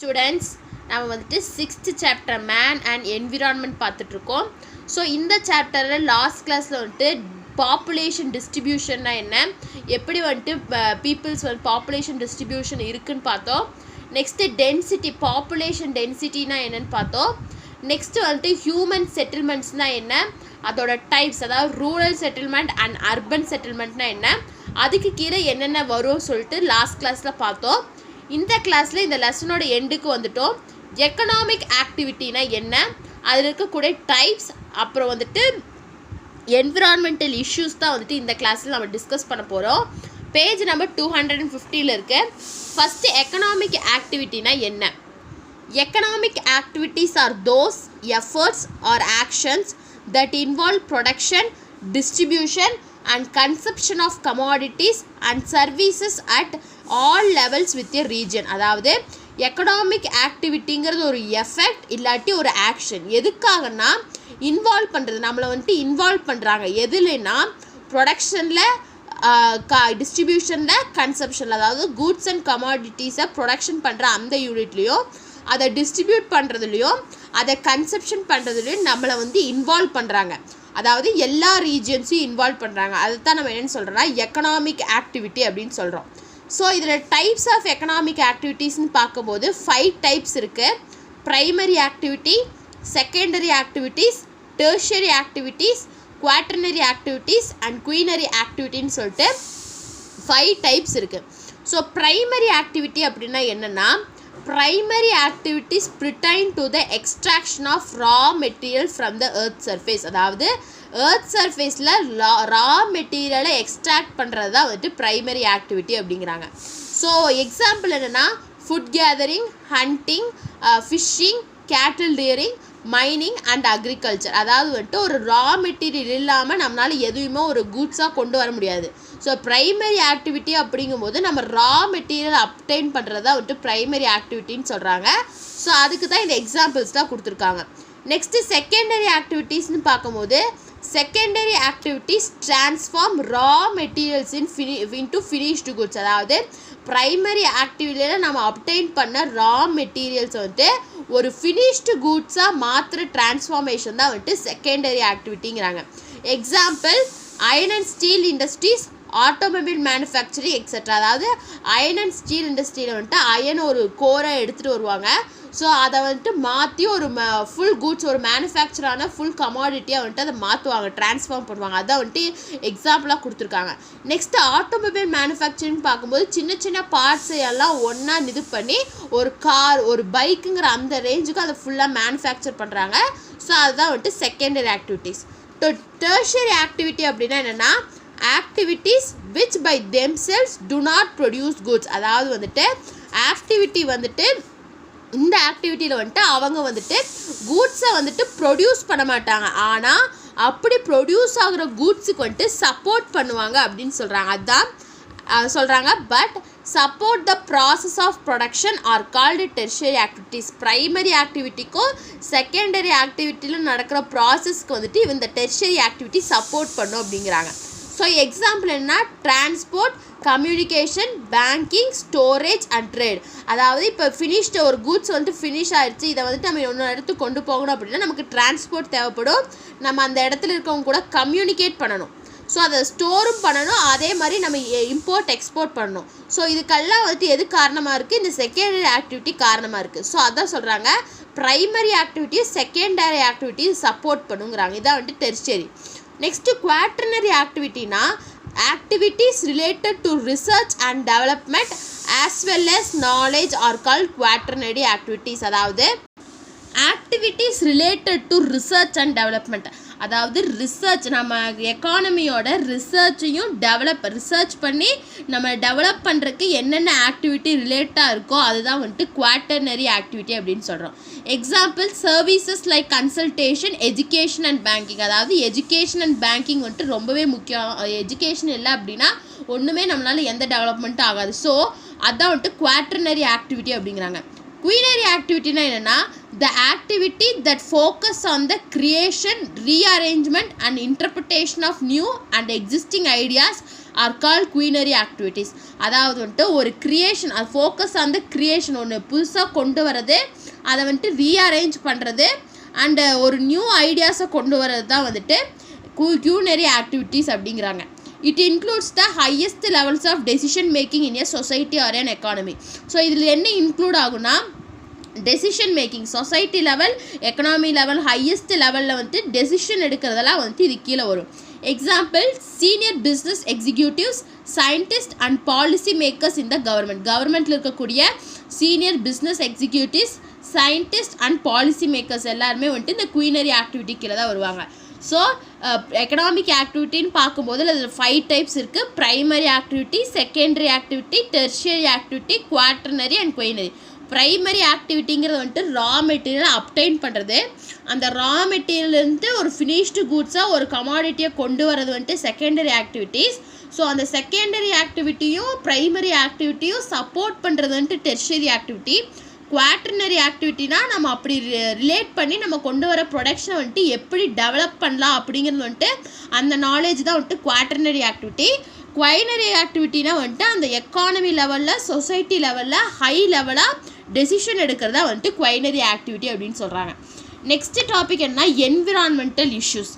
Students, நம்ம வந்துட்டு 6th chapter man and environment பார்த்துட்டு இருக்கோம். ஸோ இந்த சாப்டர்ல லாஸ்ட் கிளாஸ்ல வந்துட்டு பாப்புலேஷன் டிஸ்ட்ரிபியூஷன்னா என்ன, எப்படி வந்துட்டு பீப்புள்ஸ் வந்து பாப்புலேஷன் டிஸ்ட்ரிபியூஷன் இருக்குன்னு பார்த்தோம். நெக்ஸ்ட்டு டென்சிட்டி, பாப்புலேஷன் டென்சிட்டினா என்னன்னு பார்த்தோம். நெக்ஸ்ட்டு வந்துட்டு ஹியூமன் செட்டில்மெண்ட்ஸ்னால் என்ன, அதோட டைப்ஸ், அதாவது ரூரல் செட்டில்மெண்ட் அண்ட் அர்பன் செட்டில்மெண்ட்னா என்ன, அதுக்கு கீழே என்னென்ன வரும் சொல்லிட்டு லாஸ்ட் கிளாஸில் பார்த்தோம். இந்த கிளாஸில் இந்த லெசனோட எண்டுக்கு வந்துட்டோம். எக்கனாமிக் ஆக்டிவிட்டினா என்ன, அதில் இருக்கக்கூடிய டைப்ஸ், அப்புறம் வந்துட்டு என்விரான்மெண்டல் இஷ்யூஸ் தான் வந்துட்டு இந்த கிளாஸில் நம்ம டிஸ்கஸ் பண்ண போகிறோம். பேஜ் நம்பர் 250 இருக்கு. ஃபஸ்ட்டு எக்கனாமிக் ஆக்டிவிட்டினா என்ன. Economic activities are those efforts or actions that involve production, distribution and consumption of commodities and services at all levels with a region. அதாவது எக்கனாமிக் ஆக்டிவிட்டிங்கிறது ஒரு எஃபெக்ட் இல்லாட்டி ஒரு ஆக்ஷன். எதுக்காகனா involve பண்ணுறது, நம்மளை வந்துட்டு இன்வால்வ் பண்ணுறாங்க. எதுலன்னா ப்ரொடக்ஷனில், டிஸ்ட்ரிபியூஷனில், கன்சப்ஷனில், அதாவது கூட்ஸ் அண்ட் கமாடிட்டிஸை ப்ரொடக்ஷன் பண்ணுற அந்த யூனிட்லேயும், அதை டிஸ்ட்ரிபியூட் பண்ணுறதுலையும், அதை கன்சப்ஷன் பண்ணுறதுலையும் நம்மளை வந்து இன்வால்வ் பண்ணுறாங்க. அதாவது எல்லா ரீஜியன்ஸையும் இன்வால்வ் பண்ணுறாங்க. அதை தான் நம்ம என்னென்னு சொல்கிறோன்னா எக்கனாமிக் ஆக்டிவிட்டி அப்படின்னு சொல்கிறோம். ஸோ இதில் டைப்ஸ் ஆஃப் எக்கனாமிக் ஆக்டிவிட்டீஸ்னு பார்க்கும்போது 5 டைப்ஸ் இருக்குது. Primary activity, secondary activities, tertiary activities, quaternary activities and quinary ஆக்டிவிட்டின்னு சொல்லிட்டு 5 டைப்ஸ் இருக்குது. ஸோ ப்ரைமரி ஆக்டிவிட்டி அப்படின்னா என்னென்னா, primary activities pertain to the extraction of raw material from the earth surface. அதாவது earth surfaceல raw material extract பண்ணுறது தான் வந்துட்டு primary activity அப்படிங்கிறாங்க. ஸோ எக்ஸாம்பிள் என்னென்னா ஃபுட் கேதரிங், ஹண்டிங், ஃபிஷ்ஷிங், கேட்டில் ரியரிங், மைனிங் அண்ட் அக்ரிகல்ச்சர். அதாவது வந்துட்டு ஒரு ரா மெட்டீரியல் இல்லாமல் நம்மளால் எதுவுமே ஒரு கூட்ஸாக கொண்டு வர முடியாது. ஸோ ப்ரைமரி ஆக்டிவிட்டி அப்படிங்கும்போது நம்ம ரா மெட்டீரியல் அப்டைன் பண்ணுறதா வந்துட்டு ப்ரைமரி ஆக்டிவிட்டின்னு சொல்கிறாங்க. ஸோ அதுக்கு தான் இந்த எக்ஸாம்பிள்ஸ் தான் கொடுத்துருக்காங்க. நெக்ஸ்ட்டு செகண்டரி ஆக்டிவிட்டீஸ்னு பார்க்கும்போது, secondary activities transform raw materials into finished goods. அதாவது ப்ரைமரி ஆக்டிவிட்டியில் நம்ம அப்டைன் பண்ண ரா மெட்டீரியல்ஸ் வந்துட்டு ஒரு ஃபினிஷ்டு கூட்ஸாக மாற்றுற டிரான்ஸ்ஃபார்மேஷன் தான் வந்துட்டு செகண்டரி ஆக்டிவிட்டிங்கிறாங்க. Example iron and steel industries, automobile manufacturing etcetera. அதாவது அயர்ன் அண்ட் ஸ்டீல் இண்டஸ்ட்ரியில் வந்துட்டு அயன் ஒரு கோரை எடுத்துகிட்டு வருவாங்க. ஸோ அதை வந்துட்டு மாற்றி ஒரு ஃபுல் கூட்ஸ், ஒரு மேனுஃபேக்சரான ஃபுல் கமாடிட்டியாக வந்துட்டு அதை மாற்றுவாங்க, ட்ரான்ஸ்ஃபார்ம் பண்ணுவாங்க. அதான் வந்துட்டு எக்ஸாம்பிளாக கொடுத்துருக்காங்க. நெக்ஸ்ட்டு ஆட்டோமொபைல் மேனுஃபேக்சரிங் பார்க்கும்போது சின்ன சின்ன பார்ட்ஸை எல்லாம் ஒன்றா இது பண்ணி ஒரு கார், ஒரு பைக்குங்கிற அந்த ரேஞ்சுக்கு அதை ஃபுல்லாக மேனுஃபேக்சர் பண்ணுறாங்க. ஸோ அதுதான் வந்துட்டு செகண்டரி ஆக்டிவிட்டீஸ். டெர்ஷியரி ஆக்டிவிட்டி அப்படின்னா என்னென்னா, activities which by themselves do not produce goods. அதாவது வந்துட்டு ஆக்டிவிட்டி வந்துட்டு இந்த ஆக்டிவிட்டியில் வந்துட்டு அவங்க வந்துட்டு கூட்ஸை வந்துட்டு ப்ரொடியூஸ் பண்ண மாட்டாங்க, ஆனால் அப்படி ப்ரொடியூஸ் ஆகிற கூட்ஸுக்கு வந்துட்டு சப்போர்ட் பண்ணுவாங்க அப்படின்னு சொல்கிறாங்க. அதுதான் சொல்கிறாங்க. But support the process of production are called tertiary activities. Primary ஆக்டிவிட்டிக்கும் செகண்டரி ஆக்டிவிட்டியில் நடக்கிற ப்ராசஸ்க்கு வந்துட்டு இந்த டெர்ஷியரி ஆக்டிவிட்டி சப்போர்ட் பண்ணும் அப்படிங்கிறாங்க. ஸோ எக்ஸாம்பிள் என்ன, transport, communication, banking, storage and trade. அதாவது இப்போ ஃபினிஷ்டு ஒரு கூட்ஸ் வந்துட்டு ஃபினிஷ் ஆகிடுச்சு, இதை வந்துட்டு நம்ம இன்னொரு இடத்துக்கு கொண்டு போகணும் அப்படின்னா நமக்கு டிரான்ஸ்போர்ட் தேவைப்படும். நம்ம அந்த இடத்துல இருக்கவங்க கூட கம்யூனிகேட் பண்ணணும். ஸோ அதை ஸ்டோரும் பண்ணணும், அதே மாதிரி நம்ம இம்போர்ட் எக்ஸ்போர்ட் பண்ணணும். ஸோ இதுக்கெல்லாம் வந்துட்டு எது காரணமாக இருக்குது, இந்த செகண்டரி ஆக்டிவிட்டி காரணமாக இருக்குது. ஸோ அதான் சொல்கிறாங்க ப்ரைமரி ஆக்டிவிட்டியை செகண்டரி ஆக்டிவிட்டி சப்போர்ட் பண்ணுங்கிறாங்க. இதான் வந்துட்டு டெர்ஷியரி. நெக்ஸ்ட்டு குவாட்டர்னரி ஆக்டிவிட்டினா, activities related to research and development as well as knowledge are called quaternary activities. அதாவது activities related to research and development. அதாவது ரிசர்ச், நம்ம எக்கானமியோட ரிசர்ச்சையும் ரிசர்ச் பண்ணி நம்ம டெவலப் பண்ணுறதுக்கு என்னென்ன ஆக்டிவிட்டி ரிலேட்டாக இருக்கோ அதுதான் வந்துட்டு குவாட்டர்னரி ஆக்டிவிட்டி அப்படின்னு சொல்கிறோம். Example services like consultation, education and banking. அதாவது எஜுகேஷன் அண்ட் பேங்கிங் வந்துட்டு ரொம்பவே முக்கியம். எஜுகேஷன் இல்லை அப்படின்னா ஒன்றுமே நம்மளால் எந்த டெவலப்மெண்ட்டும் ஆகாது. ஸோ அதான் வந்துட்டு குவாட்டர்னரி ஆக்டிவிட்டி அப்படிங்கிறாங்க. குயினரி ஆக்டிவிட்டினா என்னென்னா, the activity that focus on the creation, rearrangement and interpretation of new and existing ideas are call quinary activities. அதாவது வந்துட்டு ஒரு கிரியேஷன், அது ஃபோக்கஸ் ஆன் த கிரியேஷன், ஒன்று புதுசாக கொண்டு வரது, அதை வந்துட்டு ரீஅரேஞ்ச் பண்ணுறது அண்டு ஒரு நியூ ஐடியாஸை கொண்டு வரது தான் வந்துட்டு குயினரி ஆக்டிவிட்டீஸ் அப்படிங்கிறாங்க. It includes the highest levels of decision making in a society or an economy. So இதில் என்ன இன்க்ளூட் ஆகுனா decision making, society level, economy level, highest லெவலில் வந்துட்டு டெசிஷன் எடுக்கிறதெல்லாம் வந்துட்டு இது கீழே வரும். Example senior business executives, scientist and policy makers in the கவர்மெண்ட்டில் இருக்கக்கூடிய senior business executives, scientist and policy makers எல்லாருமே வந்துட்டு இந்த குயினரி ஆக்டிவிட்டி கீழே தான் வருவாங்க. ஸோ எக்கனாமிக் ஆக்டிவிட்டின்னு பார்க்கும்போது அதில் 5 டைப்ஸ் இருக்குது. Primary activity, secondary activity, tertiary activity, quaternary and quinary. Primary ஆக்டிவிட்டிங்கிறது வந்துட்டு ரா மெட்டீரியலை அப்டைன் பண்ணுறது, அந்த ரா மெட்டீரியல்லேருந்து ஒரு ஃபினிஷ்டு கூட்ஸாக ஒரு கமாடிட்டியை கொண்டு வரது வந்துட்டு செகண்டரி ஆக்டிவிட்டீஸ். ஸோ அந்த செகண்டரி ஆக்டிவிட்டியும் ப்ரைமரி ஆக்டிவிட்டியும் சப்போர்ட் பண்ணுறது வந்துட்டு டெர்ஷியரி ஆக்டிவிட்டி. குவாட்டர்னரி ஆக்டிவிட்டினா நம்ம அப்படி ரிலேட் பண்ணி நம்ம கொண்டு வர ப்ரொடக்ஷனை வந்துட்டு எப்படி டெவலப் பண்ணலாம் அப்படிங்கிறது வந்துட்டு அந்த நாலேஜ் தான் வந்துட்டு குவாட்டர்னரி ஆக்டிவிட்டி. குயினரி ஆக்டிவிட்டினா வந்துட்டு அந்த எக்கானமி லெவலில், சொசைட்டி லெவலில், ஹை லெவலாக டெசிஷன் எடுக்கிறதா வந்துட்டு குயினரி ஆக்டிவிட்டி அப்படின்னு சொல்கிறாங்க. நெக்ஸ்ட் டாபிக் என்ன, environmental issues.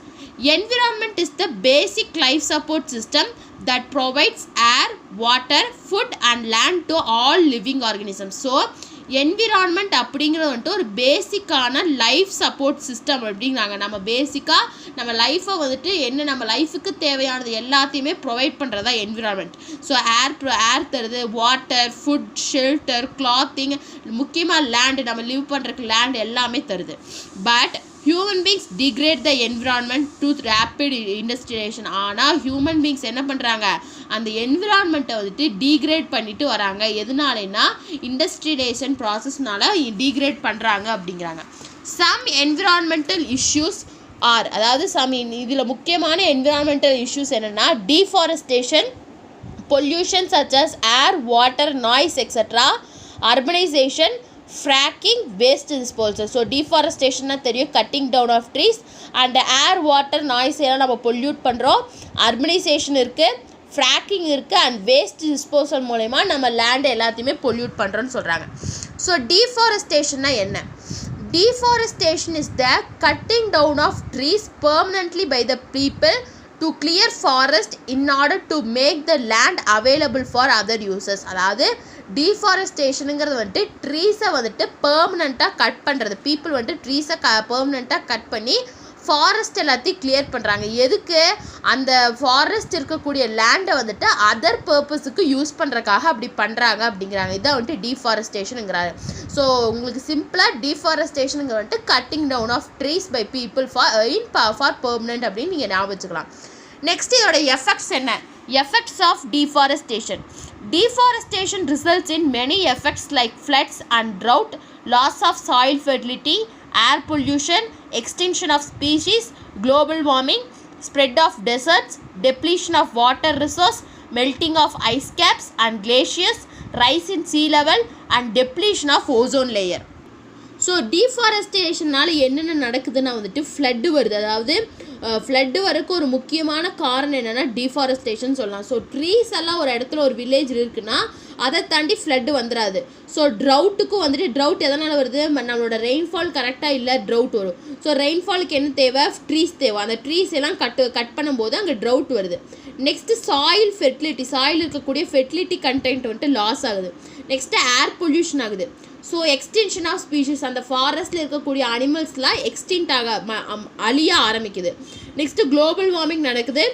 Environment is the basic life support system that provides air, water, food and land to all living organisms. So environment அப்படிங்கிறது வந்துட்டு ஒரு பேசிக்கான லைஃப் சப்போர்ட் சிஸ்டம் அப்படிங்கிறாங்க. நம்ம பேசிக்காக நம்ம லைஃப்பை வந்துட்டு என்ன, நம்ம லைஃபுக்கு தேவையானது எல்லாத்தையுமே ப்ரொவைட் பண்ணுறது தான் என்விரான்மெண்ட். ஸோ ஏர் தருது, வாட்டர், ஃபுட், ஷெல்டர், கிளாத்திங், முக்கியமாக லேண்டு, நம்ம லிவ் பண்ணுறதுக்கு லேண்ட் எல்லாமே தருது. But human beings degrade the environment to rapid industrialisation. ஆனால் ஹியூமன் பீங்ஸ் என்ன பண்ணுறாங்க, அந்த என்விரான்மெண்ட்டை வந்துட்டு டீக்ரேட் பண்ணிட்டு வராங்க. எதனாலனா இண்டஸ்ட்ரியலைசேஷன் ப்ராசஸ்னால டீக்ரேட் பண்ணுறாங்க அப்படிங்கிறாங்க. சம் என்விரான்மெண்டல் இஷ்யூஸ் ஆர், அதாவது இதில் முக்கியமான என்விரான்மெண்டல் இஷ்யூஸ் என்னென்னா deforestation, pollution such as air, water, noise etcetera, urbanisation, fracking, waste disposal. So டீஃபாரஸ்டேஷன்னா தெரியும், cutting down of trees, and air, water, noise எல்லாம் நம்ம பொல்யூட் பண்ணுறோம். அர்பனைசேஷன் இருக்குது, ஃப்ராக்கிங் இருக்குது, அண்ட் வேஸ்ட் டிஸ்போசல் மூலமா நம்ம லேண்ட் எல்லாத்தையுமே பொல்யூட் பண்ணுறோன்னு சொல்கிறாங்க. ஸோ டீஃபாரஸ்டேஷன்னா என்ன? Deforestation is the cutting down of trees permanently by the people to clear forest in order to make the land available for other uses. அதாவது டீஃபாரஸ்டேஷனுங்கிறது வந்துட்டு ட்ரீஸை வந்துட்டு பெர்மனண்ட்டாக கட் பண்ணுறது. பீப்புள் வந்துட்டு ட்ரீஸை பெர்மனண்ட்டாக கட் பண்ணி ஃபாரஸ்ட் எல்லாத்தையும் கிளியர் பண்ணுறாங்க. எதுக்கு? அந்த ஃபாரஸ்ட் இருக்கக்கூடிய லேண்டை வந்துட்டு அதர் பர்பஸுக்கு யூஸ் பண்ணுறக்காக அப்படி பண்ணுறாங்க அப்படிங்கிறாங்க. இதான் வந்துட்டு டீஃபாரஸ்டேஷனுங்கிறாங்க. ஸோ உங்களுக்கு சிம்பிளாக டீஃபாரஸ்டேஷனுங்க வந்துட்டு cutting down of trees by people for permanent அப்படின்னு நீங்கள் ஞாபகம் வச்சுக்கலாம். நெக்ஸ்ட் இதோட எஃபெக்ட்ஸ் என்ன? Effects of deforestation. Deforestation results in many effects like floods and drought, loss of soil fertility, air pollution, extinction of species, global warming, spread of deserts, depletion of water resource, melting of ice caps and glaciers, rise in sea level and depletion of ozone layer. So டீஃபாரஸ்டேஷனால் என்னென்ன நடக்குதுன்னா வந்துட்டு flood வருது. அதாவது flood வரக்கு ஒரு முக்கியமான காரணம் என்னென்னா டீஃபாரஸ்டேஷன் சொல்லலாம். ஸோ ட்ரீஸ் எல்லாம் ஒரு இடத்துல ஒரு வில்லேஜ் இருக்குன்னா அதை தாண்டி ஃப்ளட்டு வந்துடாது. ஸோ ட்ரவுட்டுக்கும் வந்துட்டு ட்ரவுட் எதனால் வருது? நம்மளோட ரெயின்ஃபால் கரெக்டாக இல்லை, ட்ரவுட் வரும். ஸோ ரெயின்ஃபாலுக்கு என்ன தேவை? ட்ரீஸ் தேவை. அந்த ட்ரீஸ் எல்லாம் கட் பண்ணும்போது அங்கே ட்ரவுட் வருது. நெக்ஸ்ட்டு சாயில் ஃபெர்டிலிட்டி, சாயில் இருக்கக்கூடிய ஃபெர்டிலிட்டி கண்டென்ட் வந்துட்டு லாஸ் ஆகுது. நெக்ஸ்ட்டு ஏர் பொல்யூஷன் ஆகுது. ஸோ எக்ஸ்டென்ஷன் ஆஃப் ஸ்பீஷீஸ், அந்த ஃபாரஸ்ட்டில் இருக்கக்கூடிய அனிமல்ஸ்லாம் எக்ஸ்டின்ட் அழிய ஆரம்பிக்குது. நெக்ஸ்ட்டு குளோபல் வார்மிங் நடக்குது.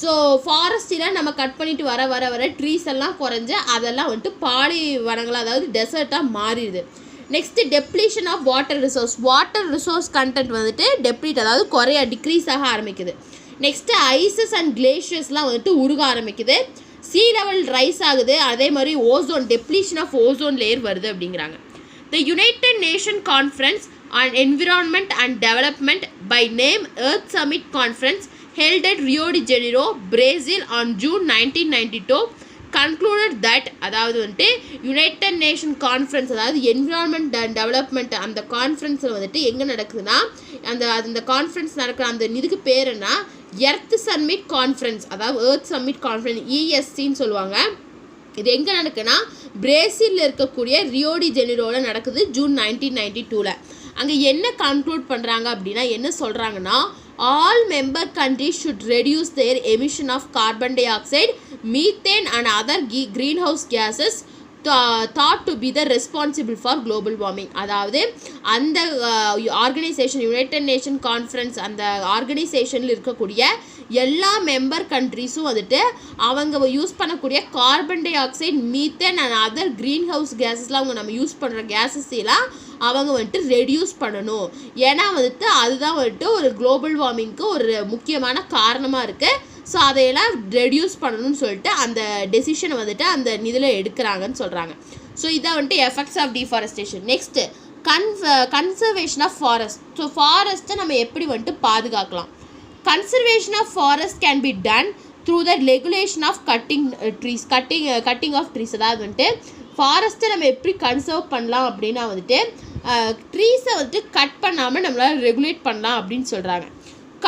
ஸோ ஃபாரஸ்ட்டில் நம்ம கட் பண்ணிட்டு வர வர வர ட்ரீஸ் எல்லாம் குறைஞ்சி அதெல்லாம் வந்துட்டு பாலை வனங்களாக, அதாவது டெசர்ட்டாக மாறிடுது. Next depletion of water resource, water resource content வந்துட்டு டெப்ளீட், அதாவது டிக்ரீஸ் ஆக ஆரம்பிக்குது. நெக்ஸ்ட்டு ஐசஸ் அண்ட் கிளேஷியர்ஸ்லாம் வந்துட்டு உருக ஆரம்பிக்குது. சீ லெவல் ரைஸ் ஆகுது. அதே மாதிரி ozone, depletion of ozone layer வருது அப்படிங்கிறாங்க. The United Nations Conference on Environment and Development, by name Earth Summit Conference, held at Rio de Janeiro, Brazil on June 1992, concluded that, அதாவது வந்துட்டு யுனைடெட் நேஷன் கான்ஃபரன்ஸ், அதாவது environment and development, அந்த கான்ஃபரன்ஸில் வந்துட்டு எங்கே நடக்குதுன்னா அந்த கான்ஃபரன்ஸ் நடக்கிற அந்த இதுக்கு பேர் என்ன? எர்த் சம்மிட் கான்ஃபரன்ஸ், அதாவது எர்த் சம்மிட் கான்ஃபரன்ஸ் ESCன்னு சொல்லுவாங்க. இது எங்கே நடக்குன்னா பிரேசிலில் இருக்கக்கூடிய ரியோடி ஜெனிரோவில் நடக்குது ஜூன் 1992. அங்கே என்ன கன்க்ளூட் பண்ணுறாங்க அப்படின்னா என்ன சொல்கிறாங்கன்னா, all member countries should reduce their emission of carbon dioxide, methane and other greenhouse gases thought to be the responsible for global warming. அதாவது அந்த ஆர்கனைசேஷன் யுனைடெட் நேஷன் கான்ஃபரன்ஸ் அந்த ஆர்கனைசேஷனில் இருக்கக்கூடிய எல்லா மெம்பர் கண்ட்ரிஸும் வந்துட்டு அவங்க யூஸ் பண்ணக்கூடிய carbon dioxide, methane and other greenhouse கேஸஸ்லாம் அவங்க நம்ம யூஸ் பண்ணுற கேஸஸ் எல்லாம் அவங்க வந்துட்டு ரெடியூஸ் பண்ணணும். ஏன்னா வந்துட்டு அதுதான் வந்துட்டு ஒரு குளோபல் வார்மிங்க்கு ஒரு முக்கியமான காரணமாக இருக்குது. ஸோ அதையெல்லாம் ரெடியூஸ் பண்ணணும்னு சொல்லிட்டு அந்த டெசிஷனை வந்துட்டு அந்த இதில் எடுக்கிறாங்கன்னு சொல்கிறாங்க. ஸோ இதான் வந்துட்டு effects of deforestation. Next conservation of forest. So ஃபாரஸ்ட்டை நம்ம எப்படி வந்துட்டு பாதுகாக்கலாம்? Conservation of forest can be done through the regulation of cutting of trees. அதாவது வந்துட்டு ஃபாரஸ்ட்டை நம்ம எப்படி கன்சர்வ் பண்ணலாம் அப்படின்னா வந்துட்டு ட்ரீஸை வந்துட்டு கட் பண்ணாமல் நம்மளால் ரெகுலேட் பண்ணலாம் அப்படின்னு சொல்கிறாங்க.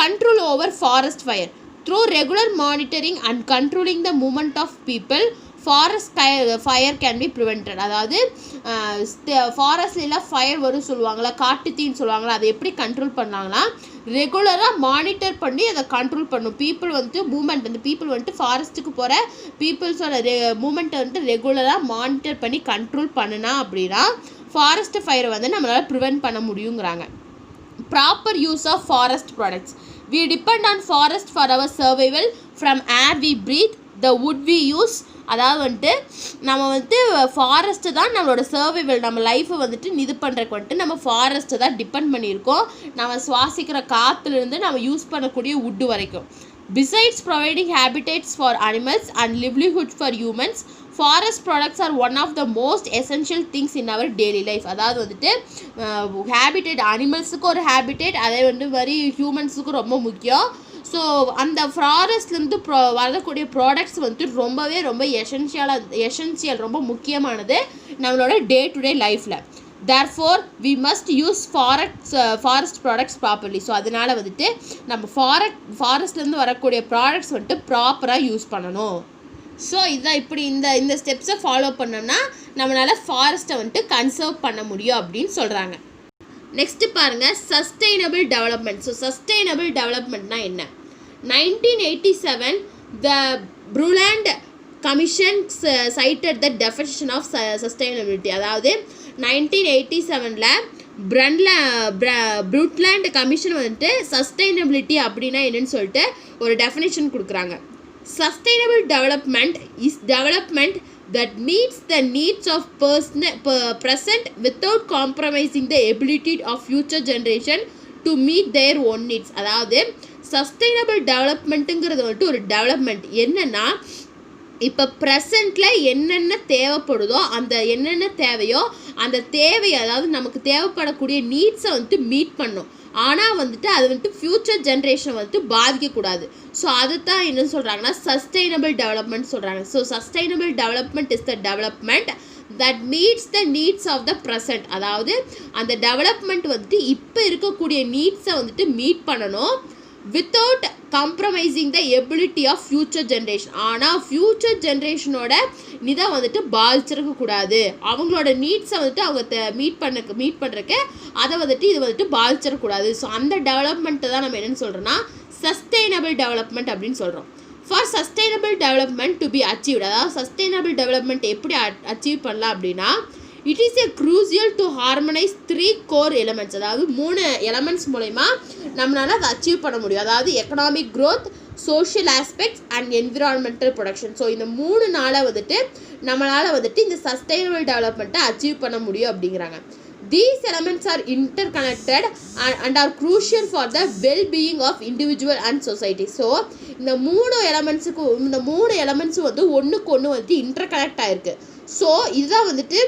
Control over forest fire. Through regular monitoring and controlling the movement of people, forest fire can be prevented. அதாவது ஃபாரஸ்ட்லாம் ஃபயர் வரும் சொல்லுவாங்களா, காட்டுத்தீன்னு சொல்லுவாங்களா, அதை எப்படி கண்ட்ரோல் பண்ணாங்கன்னா ரெகுலராக மானிட்டர் பண்ணி அதை கண்ட்ரோல் பண்ணும். பீப்புள் வந்துட்டு மூமெண்ட், அந்த பீப்புள் வந்துட்டு ஃபாரஸ்ட்டுக்கு போகிற பீப்புள்ஸோட மூமெண்ட்டை வந்துட்டு ரெகுலராக மானிட்டர் பண்ணி கண்ட்ரோல் பண்ணுனா அப்படின்னா ஃபாரஸ்ட் ஃபயரை வந்து நம்மளால் ப்ரிவென்ட் பண்ண முடியுங்கிறாங்க. Proper use of forest products. We depend on forest for our survival. From air we breathe, the wood we use. அதாவது வந்துட்டு நம்ம வந்துட்டு ஃபாரஸ்ட்டு தான் நம்மளோட சர்வைவல், நம்ம லைஃப்பை வந்துட்டு இது பண்ணுறக்கு வந்துட்டு நம்ம ஃபாரஸ்ட்டை தான் டிபெண்ட் பண்ணியிருக்கோம். நம்ம சுவாசிக்கிற காற்றுலேருந்து நம்ம யூஸ் பண்ணக்கூடிய வுட்டு வரைக்கும். Besides providing habitats for animals and livelihood for humans, forest products are one of the most essential things in our daily life. அதாவது வந்துட்டு ஹேபிடேட், அனிமல்ஸுக்கு ஒரு ஹேபிடேட், அதே வந்து மாதிரி ஹியூமன்ஸுக்கும் ரொம்ப முக்கியம். ஸோ அந்த ஃபாரஸ்ட்லேருந்து வரக்கூடிய ப்ராடக்ட்ஸ் வந்துட்டு ரொம்ப எசென்ஷியல் ரொம்ப முக்கியமானது நம்மளோட டே டு டே லைஃப்பில். therefore we must use forest products properly. So அதனால் வந்துட்டு நம்ம ஃபாரஸ்ட்லேருந்து வரக்கூடிய ப்ராடக்ட்ஸ் வந்துட்டு ப்ராப்பராக யூஸ் பண்ணணும். ஸோ இதான் இப்படி இந்த ஸ்டெப்ஸை ஃபாலோ பண்ணோம்னா நம்மளால் ஃபாரஸ்ட்டை வந்துட்டு கன்சர்வ் பண்ண முடியும் அப்படின்னு சொல்கிறாங்க. நெக்ஸ்ட்டு பாருங்கள், சஸ்டைனபிள் டெவலப்மெண்ட். ஸோ சஸ்டைனபிள் டெவலப்மெண்ட்னா என்ன? 1987 the Brundtland Commission cited the definition of sustainability. அதாவது 1987 Brundtland Commission வந்துட்டு சஸ்டைனபிலிட்டி அப்படின்னா என்னன்னு சொல்லிட்டு ஒரு டெஃபினேஷன் கொடுக்குறாங்க. Sustainable development is development that meets the needs of present without compromising the ability of future generation to meet their own needs. அதாவது sustainable டெவலப்மெண்ட்டுங்கிறது வந்துட்டு ஒரு டெவலப்மெண்ட் என்னென்னா, இப்போ ப்ரெசண்ட்டில் என்னென்ன தேவைப்படுதோ அந்த என்னென்ன தேவையோ அந்த தேவையை, அதாவது நமக்கு தேவைப்படக்கூடிய நீட்ஸை வந்துட்டு மீட் பண்ணும். ஆனால் வந்துட்டு அது வந்துட்டு ஃப்யூச்சர் ஜென்ரேஷன் வந்துட்டு பாதிக்கக்கூடாது. ஸோ அதை தான் என்ன சொல்கிறாங்கன்னா சஸ்டைனபிள் டெவலப்மெண்ட் சொல்கிறாங்க. So sustainable development is the development that meets the needs of the present. அதாவது அந்த டெவலப்மெண்ட் வந்துட்டு இப்போ இருக்கக்கூடிய நீட்ஸை வந்துட்டு மீட் பண்ணணும் without compromising the ability of future generation. ஆனால் ஃப்யூச்சர் ஜென்ரேஷனோட இதை வந்துட்டு பாதிச்சிருக்கக்கூடாது, அவங்களோட நீட்ஸை வந்துட்டு அவங்க மீட் பண்ணுறக்கு அதை வந்துட்டு இது வந்துட்டு பாதிச்சிடக்கூடாது. ஸோ அந்த டெவலப்மெண்ட்டை தான் நம்ம என்னென்னு சொல்கிறோன்னா சஸ்டைனபிள் டெவலப்மெண்ட் அப்படின்னு சொல்கிறோம். For sustainable development to be achieved, அதாவது சஸ்டைனபிள் டெவலப்மெண்ட் எப்படி அச்சீவ் பண்ணலாம் அப்படின்னா, it is crucial to harmonise 3 core elements. அதாவது 3 எலமெண்ட்ஸ் மூலமா நம்மளால் அதை அச்சீவ் பண்ண முடியும். அதாவது economic growth, social aspects and environmental production. So இந்த 3 நாளை வந்துட்டு நம்மளால் வந்துட்டு இந்த சஸ்டைனபிள் டெவலப்மெண்ட்டை அச்சீவ் பண்ண முடியும் அப்படிங்கிறாங்க. These elements are interconnected and are crucial for the well-being of individual and society. So இந்த 3 எலமெண்ட்ஸும் வந்து ஒன்றுக்கு ஒன்று வந்துட்டு இன்டர்கனெக்ட் ஆகிருக்கு. ஸோ இதுதான் வந்துட்டு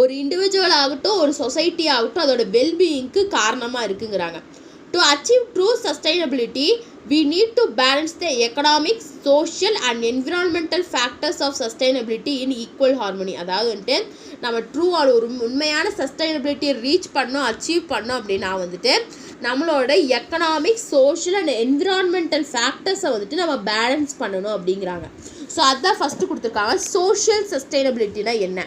ஒரு இண்டிவிஜுவல் ஆகட்டும் ஒரு சொசைட்டி ஆகட்டும் அதோட வெல்பீயிங்க்கு காரணமாக இருக்குங்கிறாங்க. To achieve true sustainability we need to balance the economic, social and environmental factors of sustainability in equal harmony. அதாவது வந்துட்டு நம்ம ஒரு உண்மையான சஸ்டைனபிலிட்டியை ரீச் பண்ணோம் அச்சீவ் பண்ணோம் அப்படின்னா வந்துட்டு நம்மளோட எக்கனாமிக், சோஷியல் அண்ட் என்விரான்மெண்டல் ஃபேக்டர்ஸை வந்துட்டு நம்ம பேலன்ஸ் பண்ணணும் அப்படிங்கிறாங்க. ஸோ அதுதான் ஃபஸ்ட்டு கொடுத்துருக்காங்க. சோஷியல் சஸ்டைனபிலிட்டினா என்ன?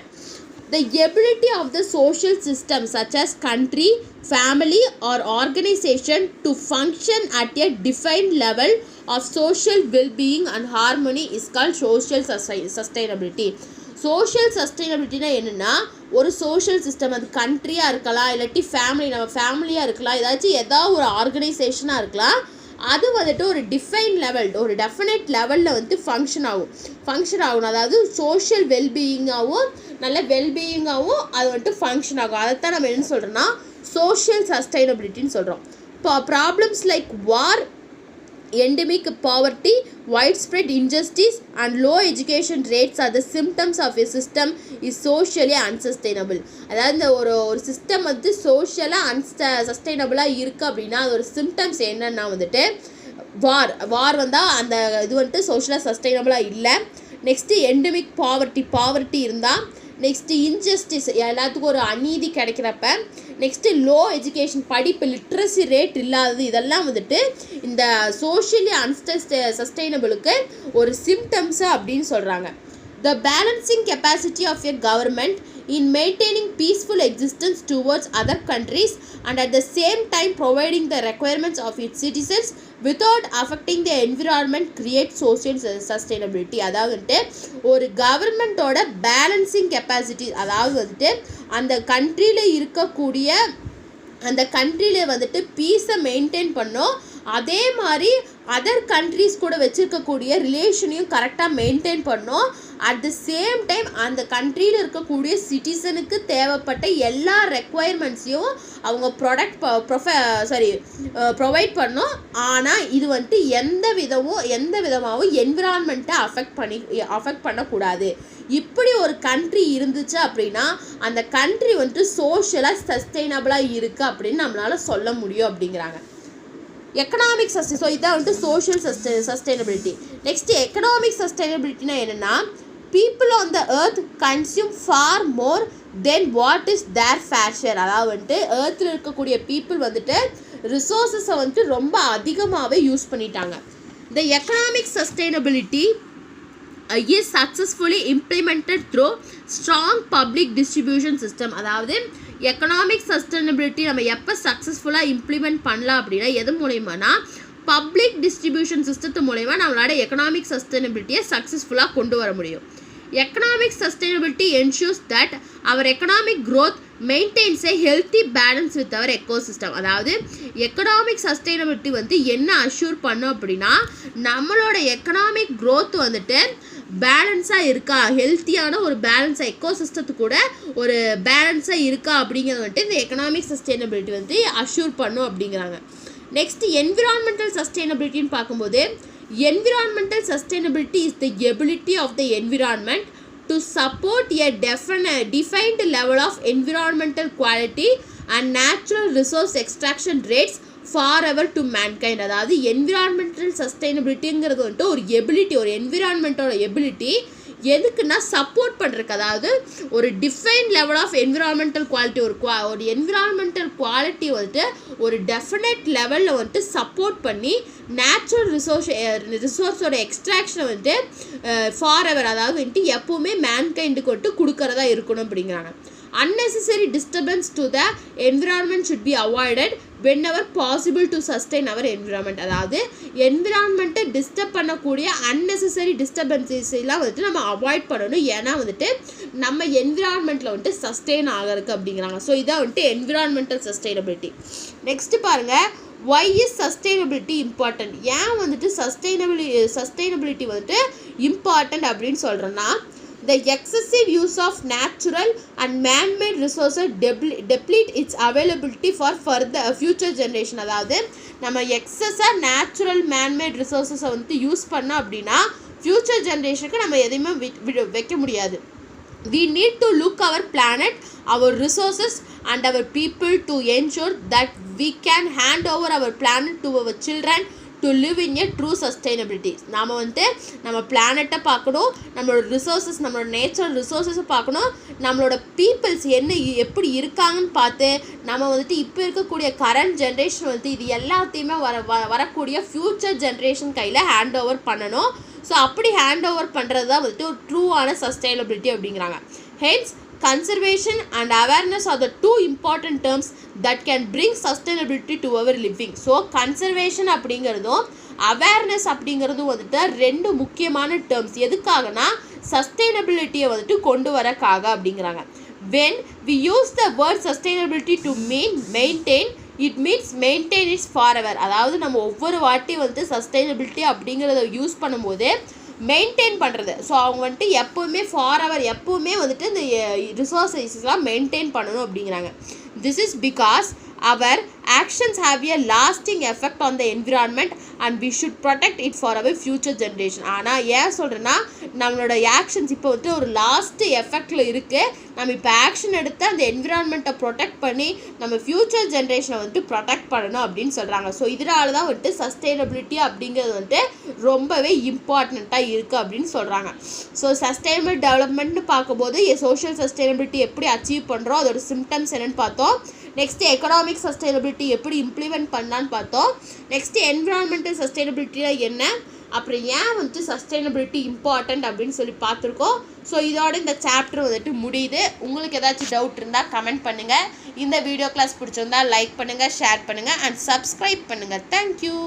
The ability of the social system such as country, family or organization to function at a defined level of social well-being and harmony is called social sustainability. Social சஸ்டைனபிலிட்டினா என்னென்னா, ஒரு social system, அது கண்ட்ரியாக இருக்கலாம், இல்லாட்டி family, நம்ம ஃபேமிலியாக இருக்கலாம், ஏதாவது ஒரு ஆர்கனைசேஷனாக இருக்கலாம், அது வந்துட்டு ஒரு டிஃபைன் லெவல், ஒரு டெஃபினட் லெவலில் வந்து ஃபங்க்ஷன் ஆகணும். அதாவது சோஷியல் வெல்பீயிங்காகவும் நல்ல வெல்பீயிங்காகவும் அது வந்துட்டு ஃபங்க்ஷன் ஆகும். அதைத்தான் நம்ம என்ன சொல்கிறோன்னா சோஷியல் சஸ்டைனபிலிட்டின்னு சொல்கிறோம். இப்போ problems like war, endemic poverty, widespread injustice and low education rates are the symptoms of a system is socially unsustainable. அதாவது இந்த ஒரு சிஸ்டம் வந்து சோஷியலாக சஸ்டைனபிளாக இருக்குது அப்படின்னா அது ஒரு சிம்டம்ஸ் என்னன்னா வந்துட்டு வார் வந்தால் அந்த இது வந்துட்டு சோஷியலாக சஸ்டைனபிளாக இல்லை. நெக்ஸ்ட்டு எண்டமிக் பாவர்ட்டி இருந்தால், நெக்ஸ்ட்டு இன்ஜஸ்டிஸ், எல்லாத்துக்கும் ஒரு அநீதி கிடைக்கிறப்ப, நெக்ஸ்ட்டு லோ எஜுகேஷன், படிப்பு லிட்ரஸி ரேட் இல்லாதது, இதெல்லாம் வந்துட்டு இந்த சோஷியலி சஸ்டைனபிளுக்கு ஒரு சிம்டம்ஸு அப்படின்னு சொல்கிறாங்க. The balancing capacity of a government in maintaining peaceful existence towards other countries and at the same time providing the requirements of its citizens without affecting the environment create social sustainability. அதாவது வந்துட்டு ஒரு கவர்மெண்ட்டோட balancing capacity, அதாவது வந்துட்டு அந்த கண்ட்ரியில் வந்துட்டு பீஸை மெயின்டைன் பண்ணோம், அதே மாதிரி அதர் கண்ட்ரிஸ் கூட வச்சுருக்கக்கூடிய ரிலேஷனையும் கரெக்டாக மெயின்டைன் பண்ணோம். அட் த சேம் டைம் அந்த கண்ட்ரியில் இருக்கக்கூடிய சிட்டிசனுக்கு தேவைப்பட்ட எல்லா ரெக்குவயர்மெண்ட்ஸையும் அவங்க ப்ரொவைட் பண்ணோம். ஆனால் இது வந்துட்டு எந்த விதமாகவும் என்விரான்மெண்ட்டை அஃபெக்ட் பண்ணக்கூடாது. இப்படி ஒரு கண்ட்ரி இருந்துச்சு அப்படின்னா அந்த கண்ட்ரி வந்துட்டு சோஷியலாக சஸ்டைனபிளாக இருக்குது அப்படின்னு நம்மளால் சொல்ல முடியும் அப்படிங்கிறாங்க. எக்கனாமிக் ஸோ இதான் வந்துட்டு சோஷியல் சஸ்டைனபிலிட்டி. நெக்ஸ்ட்டு எக்கனாமிக் சஸ்டைனபிலிட்டினா என்னென்னா, people on the earth consume far more than what is their fair share. அதாவது வந்துட்டு எர்த்தில் இருக்கக்கூடிய பீப்புள் வந்துட்டு ரிசோர்ஸஸை வந்துட்டு ரொம்ப அதிகமாகவே யூஸ் பண்ணிட்டாங்க. த economic sustainability is successfully implemented through strong public distribution system. அதாவது எக்கனாமிக் சஸ்டைனபிலிட்டி நம்ம எப்போ சக்ஸஸ்ஃபுல்லாக இம்ப்ளிமெண்ட் பண்ணலாம் அப்படின்னா எது மூலயமானா பப்ளிக் டிஸ்ட்ரிபியூஷன் சிஸ்டத்து மூலயமா நம்மளோட எக்கனாமிக் சஸ்டைனபிலிட்டியை சக்ஸஸ்ஃபுல்லாக கொண்டு வர முடியும். Economic sustainability ensures that our economic growth maintains a healthy balance with our ecosystem. அதாவது எக்கனாமிக் சஸ்டைனபிலிட்டி வந்து என்ன அஷ்யூர் பண்ணும் அப்படின்னா நம்மளோட எக்கனாமிக் க்ரோத் வந்துட்டு பேலன்ஸாக இருக்கா, ஹெல்த்தியான ஒரு பேலன்ஸாக எக்கோசிஸ்டத்து கூட ஒரு பேலன்ஸாக இருக்கா அப்படிங்கிறது வந்துட்டு இந்த எக்கனாமிக் சஸ்டைனபிலிட்டி வந்து அஷ்யூர் பண்ணும் அப்படிங்கிறாங்க. நெக்ஸ்ட்டு என்விரான்மெண்டல் சஸ்டைனபிலிட்டின்னு பார்க்கும்போது environmental sustainability is the ability of the environment to support a defined level of environmental quality and natural resource extraction rates forever to mankind. அதாவது environmental sustainabilityங்கிறது வந்துட்டு ஒரு எபிலிட்டி, ஒரு என்விரான்மெண்ட்டோட ability எதுக்குன்னா support பண்ணுறதுக்கு. அதாவது ஒரு define level of environmental quality, ஒரு environmental quality வந்துட்டு ஒரு டெஃபினட் லெவலில் வந்துட்டு சப்போர்ட் பண்ணி நேச்சுரல் ரிசோர்ஸோட எக்ஸ்ட்ராக்ஷனை வந்துட்டு ஃபார் எவர், அதாவது வந்துட்டு எப்போவுமே மேன்கைண்டுக்கு வந்துட்டு கொடுக்கறதா இருக்கணும் அப்படிங்கிறாங்க. unnecessary disturbance to the environment should be avoided whenever possible to sustain our environment. அதாவது என்விரான்மெண்ட்டை டிஸ்டர்ப் பண்ணக்கூடிய அன்னெசரி டிஸ்டர்பன்ஸஸ் எல்லாம் வந்துட்டு நம்ம அவாய்ட் பண்ணணும். ஏன்னா வந்துட்டு நம்ம என்விரான்மெண்ட்டில் வந்துட்டு சஸ்டெயின் ஆகிறதுக்கு அப்படிங்கிறாங்க. ஸோ இதான் வந்துட்டு என்விரான்மெண்டல் சஸ்டைனபிலிட்டி. நெக்ஸ்ட்டு பாருங்கள், why is sustainability important? ஏன் வந்துட்டு சஸ்டைனபிலிட்டி வந்துட்டு இம்பார்ட்டண்ட் அப்படின்னு சொல்கிறேன்னா, the excessive use of natural and man-made resources deplete its availability for further future generation. அதாவது நம்ம எக்ஸஸாக நேச்சுரல் மேன்மேட் ரிசோர்ஸஸை வந்து யூஸ் பண்ணோம் அப்படின்னா ஃப்யூச்சர் ஜென்ரேஷனுக்கு நம்ம எதையுமே வைக்க முடியாது. We need to look our planet, our resources and our people to ensure that we can hand over our planet to our children to live in a true sustainability. நாம் வந்துட்டு நம்ம பிளானட்டை பார்க்கணும், நம்மளோட ரிசோர்ஸஸ், நம்மளோட நேச்சுரல் ரிசோர்ஸஸை பார்க்கணும், நம்மளோட peoples எப்படி இருக்காங்கன்னு பார்த்து நம்ம வந்துட்டு இப்போ இருக்கக்கூடிய கரண்ட் ஜென்ரேஷன் வந்துட்டு இது எல்லாத்தையுமே வரக்கூடிய ஃப்யூச்சர் ஜென்ரேஷன் கையில் ஹேண்ட் ஓவர் பண்ணணும். ஸோ அப்படி ஹேண்ட் ஓவர் பண்ணுறது தான் வந்துட்டு ஒரு ட்ரூவான சஸ்டைனபிலிட்டி அப்படிங்கிறாங்க. Hence conservation and awareness are the two important terms that can bring sustainability to our living. So conservation அப்படிங்கிறதும் அவேர்னஸ் அப்படிங்கிறதும் வந்துட்டு ரெண்டு முக்கியமான டேர்ம்ஸ். எதுக்காகனா சஸ்டைனபிலிட்டியை வந்துட்டு கொண்டு வரக்காக அப்படிங்கிறாங்க. when we use the word sustainability to maintain, it means maintain it forever. அதாவது நம்ம ஒவ்வொரு வாட்டி வந்துட்டு சஸ்டைனபிலிட்டி அப்படிங்கிறத யூஸ் பண்ணும்போது மெயின்டைன் பண்ணுறது. ஸோ அவங்க வந்துட்டு எப்போவுமே ஃபார்எவர் எப்போவுமே வந்துட்டு இந்த ரிசோர்ஸஸ்லாம் மெயின்டைன் பண்ணணும் அப்படிங்கிறாங்க. This is because our actions have a lasting effect on the environment and we should protect it for our future generation. ஆனால் ஏன் சொல்கிறேன்னா நம்மளோட ஆக்ஷன்ஸ் இப்போ வந்துட்டு ஒரு லாஸ்ட் எஃபெக்டில் இருக்குது. நம்ம இப்போ ஆக்ஷன் எடுத்து அந்த என்விரான்மெண்ட்டை ப்ரொடெக்ட் பண்ணி நம்ம ஃப்யூச்சர் ஜென்ரேஷனை வந்துட்டு ப்ரொடெக்ட் பண்ணணும் அப்படின்னு சொல்கிறாங்க. ஸோ இதனால தான் வந்துட்டு சஸ்டைனபிலிட்டி அப்படிங்கிறது வந்துட்டு ரொம்பவே இம்பார்ட்டண்ட்டாக இருக்குது அப்படின்னு சொல்கிறாங்க. ஸோ சஸ்டைனபிள் டெவலப்மெண்ட்னு பார்க்கும்போது சோஷியல் சஸ்டைனபிலிட்டி எப்படி அச்சீவ் பண்ணுறோம், அதோட சிம்டம்ஸ் என்னென்னு பார்த்தோம். நெக்ஸ்ட்டு எக்கனாமிக் சஸ்டைனபிலிட்டி எப்படி இம்ப்ளிமெண்ட் பண்ணான்னு பார்த்தோம். நெக்ஸ்ட்டு என்விரான்மெண்டல் சஸ்டைனபிலிட்டியில் என்ன, அப்புறம் ஏன் வந்துட்டு சஸ்டைனபிலிட்டி இம்பார்ட்டண்ட் அப்படின்னு சொல்லி பார்த்துருக்கோம். ஸோ இதோட இந்த சாப்டர் வந்துட்டு முடியுது. உங்களுக்கு ஏதாச்சும் டவுட் இருந்தால் கமெண்ட் பண்ணுங்கள். இந்த வீடியோ கிளாஸ் பிடிச்சிருந்தால் லைக் பண்ணுங்கள், ஷேர் பண்ணுங்கள் அண்ட் சப்ஸ்கிரைப் பண்ணுங்கள். தேங்க்யூ.